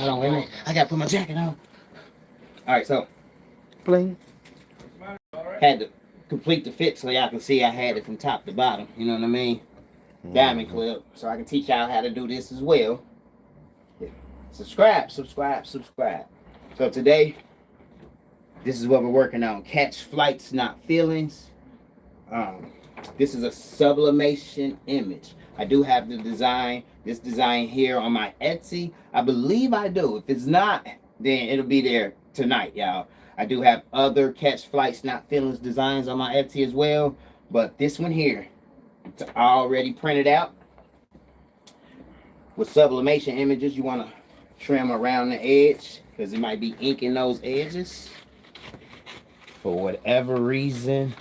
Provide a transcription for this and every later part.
Hold on, wait a minute. I gotta put my jacket on. Alright, so bling. Had to complete the fit so y'all can see I had it from top to bottom. You know what I mean? Diamond clip. So I can teach y'all how to do this as well. Yeah. Subscribe. So today, this is what we're working on. Catch flights, not feelings. This is a sublimation image. I do have the design, this design here on my Etsy. I believe I do. If it's not, then it'll be there tonight, y'all. I do have other catch flights, not feelings designs on my Etsy as well. But this one here, it's already printed out. With sublimation images, you want to trim around the edge because it might be ink in those edges. For whatever reason,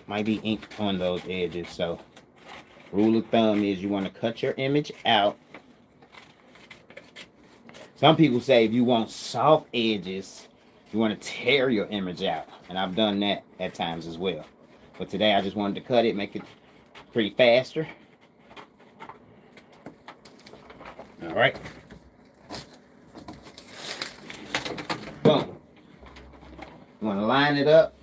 might be ink on those edges. So rule of thumb is you want to cut your image out. Some people say if you want soft edges, you want to tear your image out. And I've done that at times as well. But today I just wanted to cut it, make it pretty faster. All right. Boom. You want to line it up.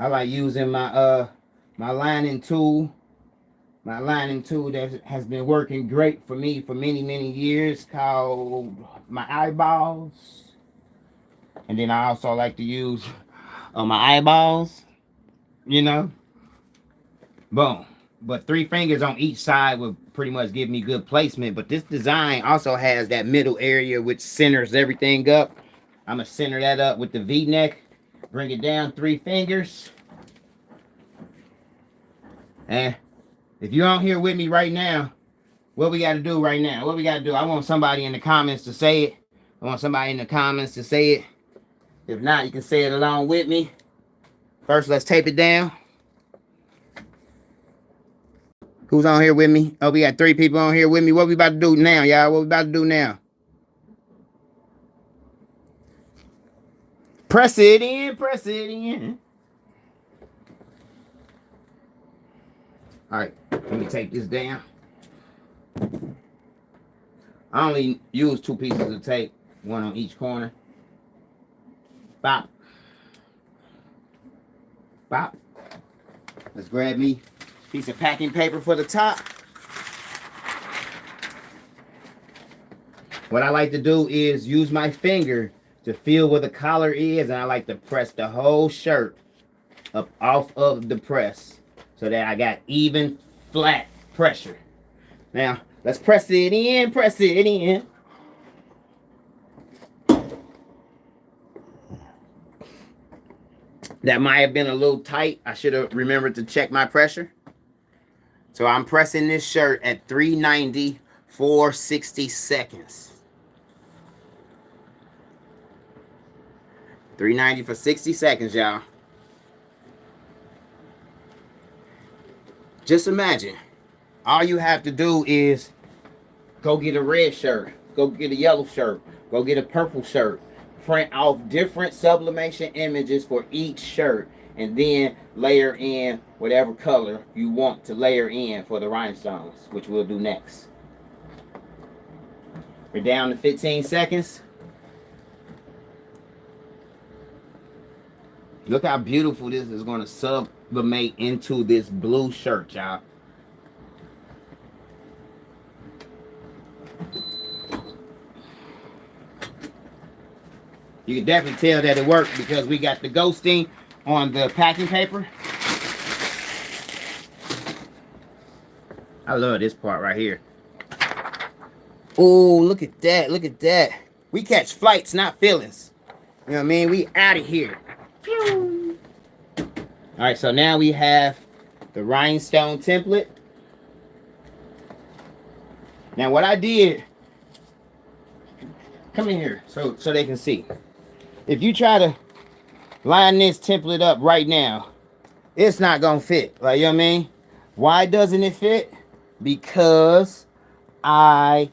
I like using my my lining tool. My lining tool that has been working great for me for many years, called my eyeballs. And then I also like to use on my eyeballs, you know. Boom. But 3 fingers on each side will pretty much give me good placement. But this design also has that middle area which centers everything up. I'm going to center that up with the V-neck. Bring it down 3 fingers. And if you're on here with me right now, what we got to do right now? What we got to do? I want somebody in the comments to say it. I want somebody in the comments to say it. If not, you can say it along with me. First, let's tape it down. Who's on here with me? Oh, we got 3 people on here with me. What we about to do now, y'all? What we about to do now? Press it in, press it in. All right, let me take this down. I only use 2 pieces of tape, 1 on each corner. Bop. Bop. Let's grab me a piece of packing paper for the top. What I like to do is use my finger to feel where the collar is, and I like to press the whole shirt up off of the press so that I got even flat pressure. Now let's press it in, press it in. That might have been a little tight. I should have remembered to check my pressure. So I'm pressing this shirt at 390 for 60 seconds. 390 for 60 seconds, y'all. Just imagine, all you have to do is go get a red shirt, go get a yellow shirt, go get a purple shirt, print off different sublimation images for each shirt, and then layer in whatever color you want to layer in for the rhinestones, which we'll do next. We're down to 15 seconds. Look how beautiful this is going to sublimate into this blue shirt, y'all. You can definitely tell that it worked because we got the ghosting on the packing paper. I love this part right here. Oh, look at that. Look at that. We catch flights, not feelings. You know what I mean? We out of here. Pew. All right, so now we have the rhinestone template. Now what I did, come in here so they can see. If you try to line this template up right now, it's not gonna fit. Like, you know what I mean? Why doesn't it fit? Because I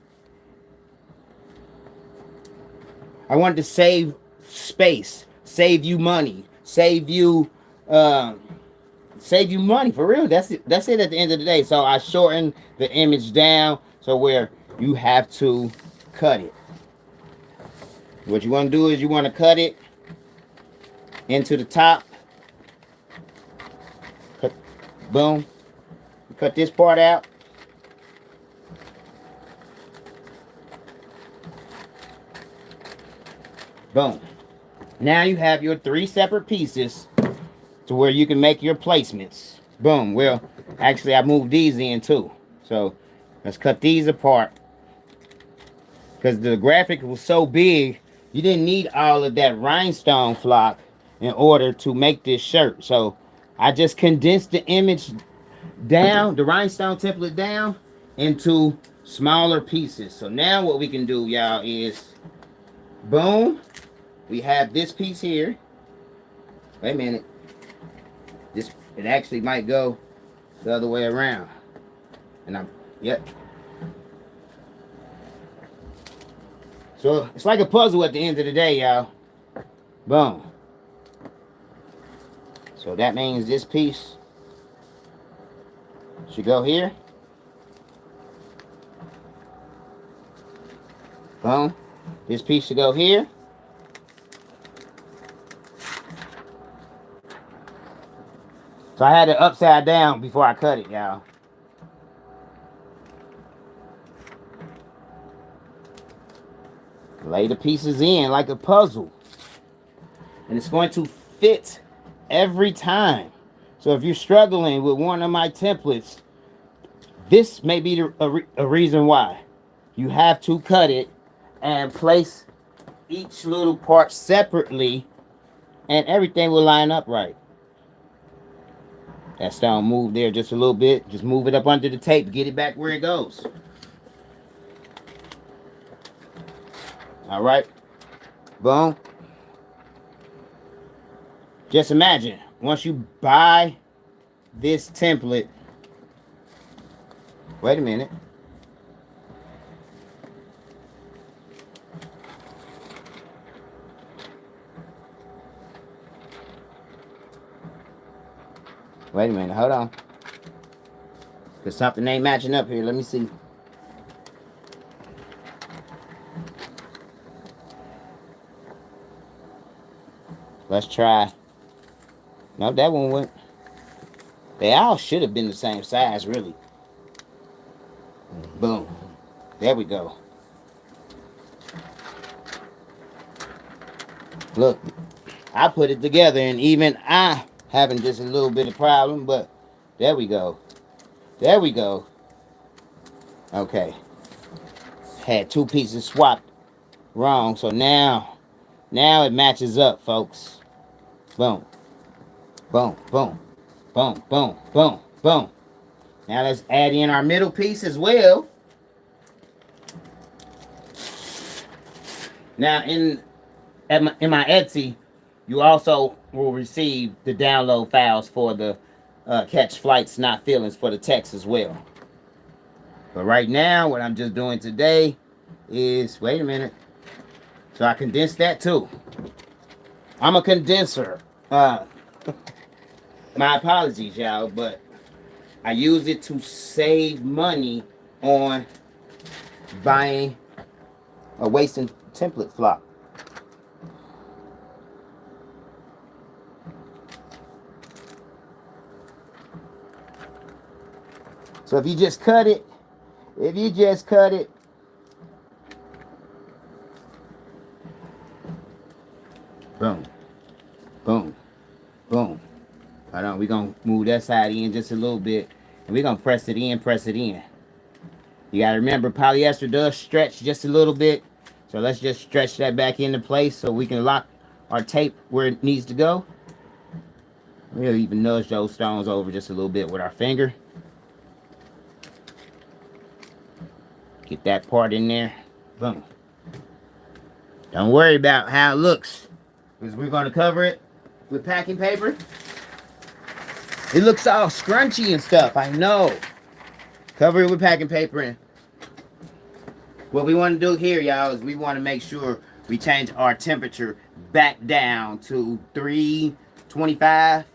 wanted to save space, save you money, save you money for real. That's it at the end of the day. So I shortened the image down so where you have to cut it. What you want to do is you want to cut it into the top. Cut, boom. Cut this part out. Boom. Now you have your 3 separate pieces to where you can make your placements. Boom. Well, actually I moved these in too. So let's cut these apart. Because the graphic was so big, you didn't need all of that rhinestone flock in order to make this shirt. So I just condensed the image down, the rhinestone template down, into smaller pieces. So now what we can do, y'all, is boom. We have this piece here. Wait a minute. It actually might go the other way around. And yep. So it's like a puzzle at the end of the day, y'all. Boom. So that means this piece should go here. Boom. This piece should go here. So I had it upside down before I cut it, y'all. Lay the pieces in like a puzzle. And it's going to fit every time. So if you're struggling with one of my templates, this may be a reason why. You have to cut it and place each little part separately, and everything will line up right. That stone move there just a little bit. Just move it up under the tape. Get it back where it goes. All right. Boom. Just imagine, once you buy this template. Wait a minute. Wait a minute, hold on. Because something ain't matching up here. Let me see. Let's try. No, that one went. They all should have been the same size, really. Boom. There we go. Look, I put it together, and even I having just a little bit of problem, but there we go. There we go. Okay. Had 2 pieces swapped wrong, so now it matches up, folks. Boom. Boom, boom, boom, boom, boom, boom. Now let's add in our middle piece as well. Now in my Etsy, you also will receive the download files for the Catch Flights Not Feelings for the text as well. But right now, what I'm just doing today is, wait a minute. So I condensed that too. I'm a condenser. My apologies, y'all, but I use it to save money on buying a wasting template flock. So if you just cut it, boom, boom, boom. Hold on, we're going to move that side in just a little bit, and we're going to press it in. You got to remember, polyester does stretch just a little bit, so let's just stretch that back into place so we can lock our tape where it needs to go. We'll even nudge those stones over just a little bit with our finger. Get that part in there. Boom. Don't worry about how it looks, because we're going to cover it with packing paper. It looks all scrunchy and stuff, I know. Cover it with packing paper. And what we want to do here, y'all, is we want to make sure we change our temperature back down to 325.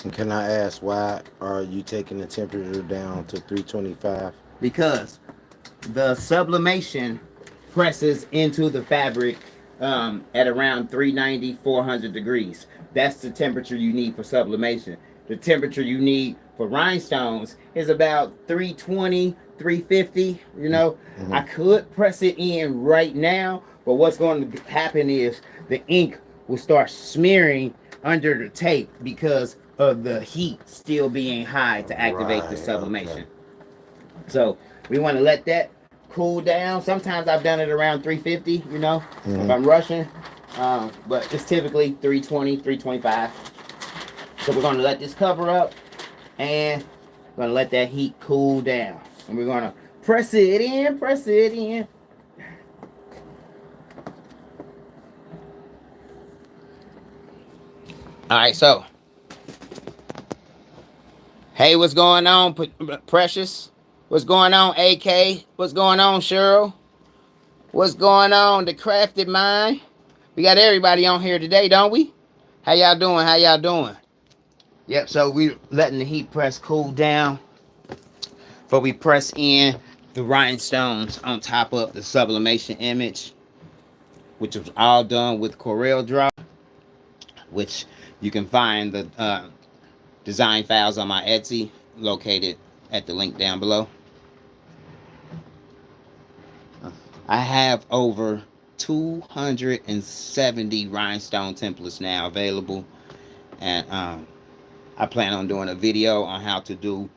And can I ask, why are you taking the temperature down to 325? Because the sublimation presses into the fabric at around 390, 400 degrees. That's the temperature you need for sublimation. The temperature you need for rhinestones is about 320, 350. You know, I could press it in right now, but what's going to happen is the ink will start smearing under the tape because of the heat still being high to activate the sublimation. Okay. So we want to let that cool down. Sometimes I've done it around 350, you know, if I'm rushing. But it's typically 320, 325. So we're going to let this cover up and we're going to let that heat cool down. And we're going to press it in, press it in. All right, so. Hey, what's going on, Precious? What's going on, AK? What's going on, Cheryl? What's going on, The Crafted Mind? We got everybody on here today, don't we? How y'all doing? How y'all doing? Yep, so we letting the heat press cool down. But we press in the rhinestones on top of the sublimation image, which was all done with CorelDRAW, which you can find the design files on my Etsy, located at the link down below. I have over 270 rhinestone templates now available, and I plan on doing a video on how to do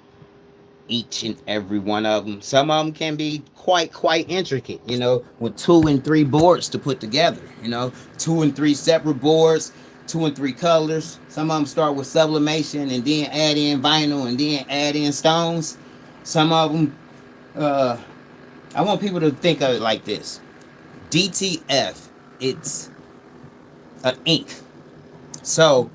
each and every one of them. Some of them can be quite intricate, you know, with 2 and 3 boards to put together, you know, 2 and 3 separate boards, 2 and 3 colors. Some of them start with sublimation and then add in vinyl and then add in stones. Some of them, I want people to think of it like this. DTF, it's an ink. So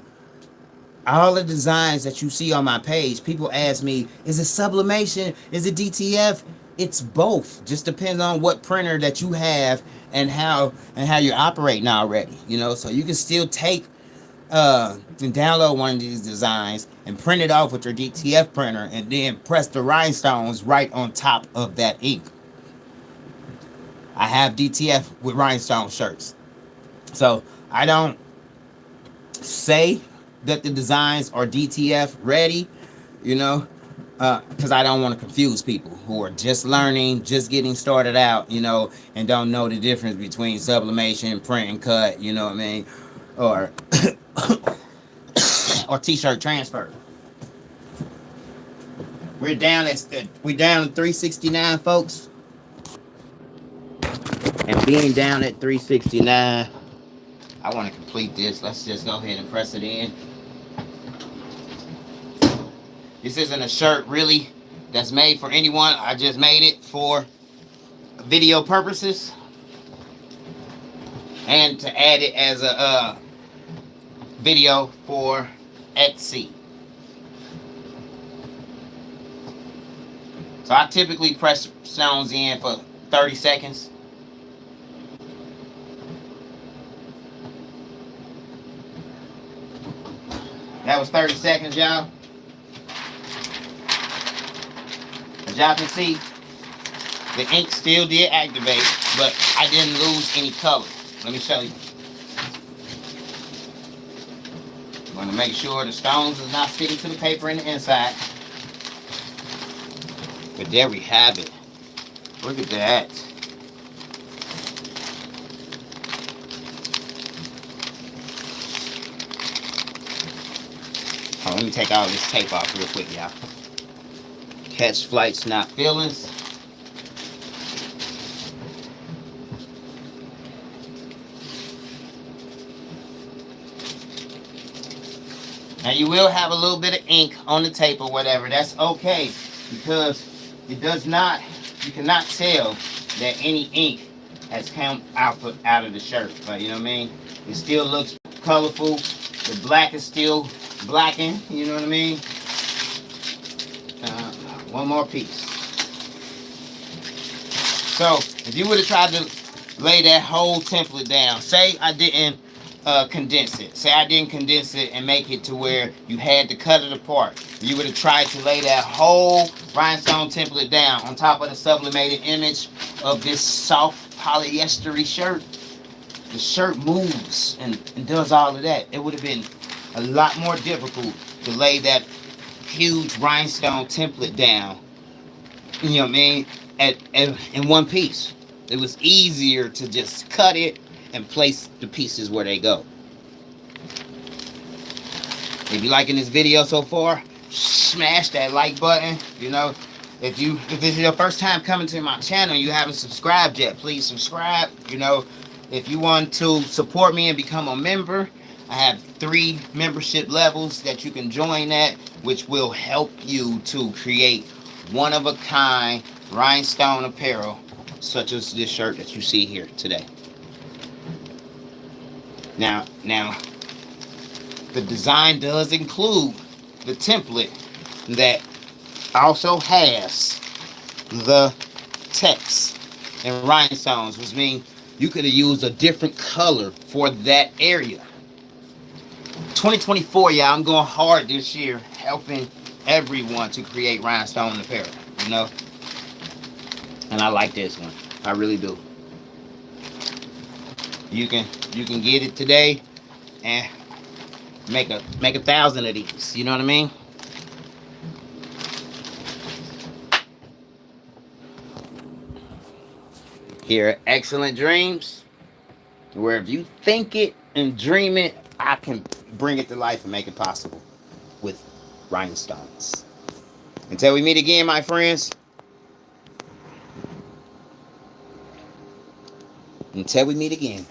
all the designs that you see on my page, people ask me, is it sublimation? Is it DTF? It's both. Just depends on what printer that you have and how you're operating already. You know, so you can still take and download one of these designs and print it off with your DTF printer and then press the rhinestones right on top of that ink. I have DTF with rhinestone shirts. So I don't say that the designs are DTF ready, you know, because I don't want to confuse people who are just learning, just getting started out, you know, and don't know the difference between sublimation, print and cut, you know what I mean, or or t-shirt transfer. We're down at 369, folks. And being down at 369, I want to complete this. Let's just go ahead and press it in. This isn't a shirt really that's made for anyone. I just made it for video purposes and to add it as a video for Etsy. So I typically press stones in for 30 seconds. That was 30 seconds, y'all. As y'all can see, the ink still did activate, but I didn't lose any color. Let me show you. I'm going to make sure the stones is not sticking to the paper in the inside. But there we have it. Look at that. Oh, let me take all this tape off real quick, y'all. Catch flights, not feelings. Now you will have a little bit of ink on the tape or whatever. That's okay, because it does not, you cannot tell that any ink has come out of the shirt. But you know what I mean? It still looks colorful. The black is still blackened, you know what I mean? One more piece. So if you would have tried to lay that whole template down, say I didn't condense it. Say I didn't condense it and make it to where you had to cut it apart. You would have tried to lay that whole rhinestone template down on top of the sublimated image of this soft polyester shirt, the shirt moves and does all of that. It would have been a lot more difficult to lay that huge rhinestone template down, you know what I mean, in one piece. It was easier to just cut it and place the pieces where they go. If you're liking this video so far, smash that like button. You know, if this is your first time coming to my channel and you haven't subscribed yet, please subscribe. You know, if you want to support me and become a member, I have 3 membership levels that you can join at, which will help you to create one-of-a-kind rhinestone apparel, such as this shirt that you see here today. Now, the design does include the template that also has the text and rhinestones, which means you could have used a different color for that area. 2024, y'all, I'm going hard this year, helping everyone to create rhinestone apparel, you know. And I like this one, I really do. You can get it today and make 1,000 of these. You know what I mean? Here at Excellent Dreams, where if you think it and dream it, I can bring it to life and make it possible with rhinestones. Until we meet again, my friends. Until we meet again.